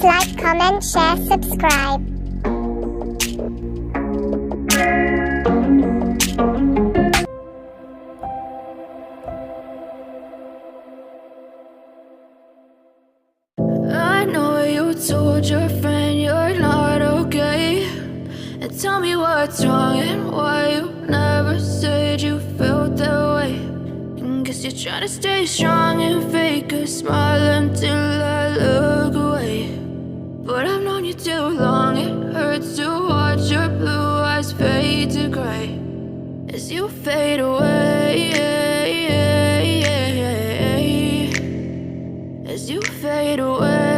like, comment, share, subscribe. I know you told your friend you're not okay, and tell me what's wrong and why you never said you felt that way. And guess you're trying to stay strong and fake a smile until I look away. But I've known you too long, it hurts to watch your blue eyes fade to gray as you fade away, as you fade away.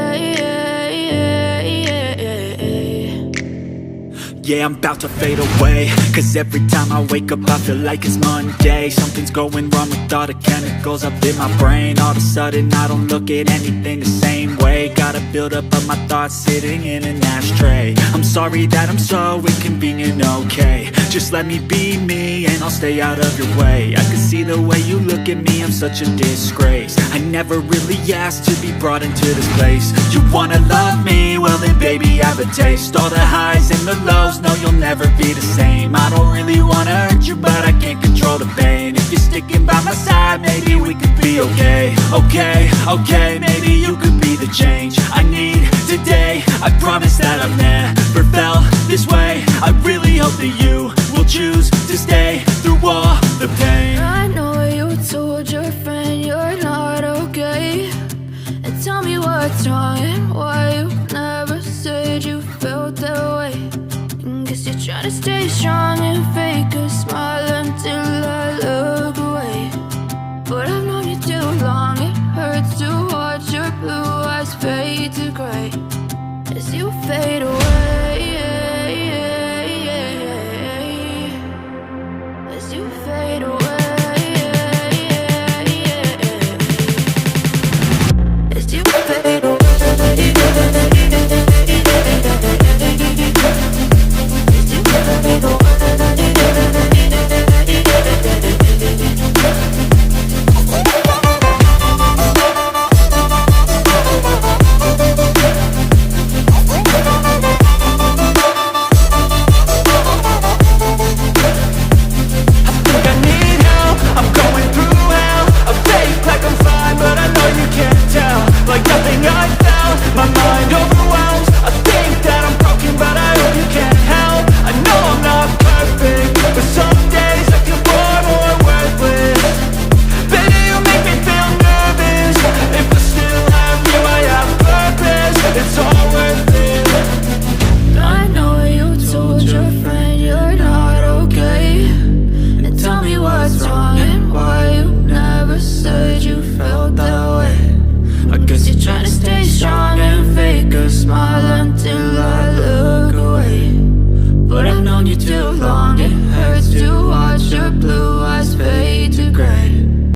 Yeah, I'm about to fade away, cause every time I wake up I feel like it's Monday. Something's going wrong with all the chemicals up in my brain. All of a sudden I don't look at anything the same way. Got a build up of my thoughts sitting in an ashtray. I'm sorry that I'm so inconvenient, okay. Just let me be me and I'll stay out of your way. I can see the way you look at me, I'm such a disgrace. I never really asked to be brought into this place. You wanna love me? Well then baby have a taste. All the highs and the lows, no you'll never be the same. I don't really wanna hurt you but I can't control the pain. If you're sticking by my side, maybe we could be okay. Okay, maybe you could be the change I need today. I promise that I've never felt this way. I really hope that you will choose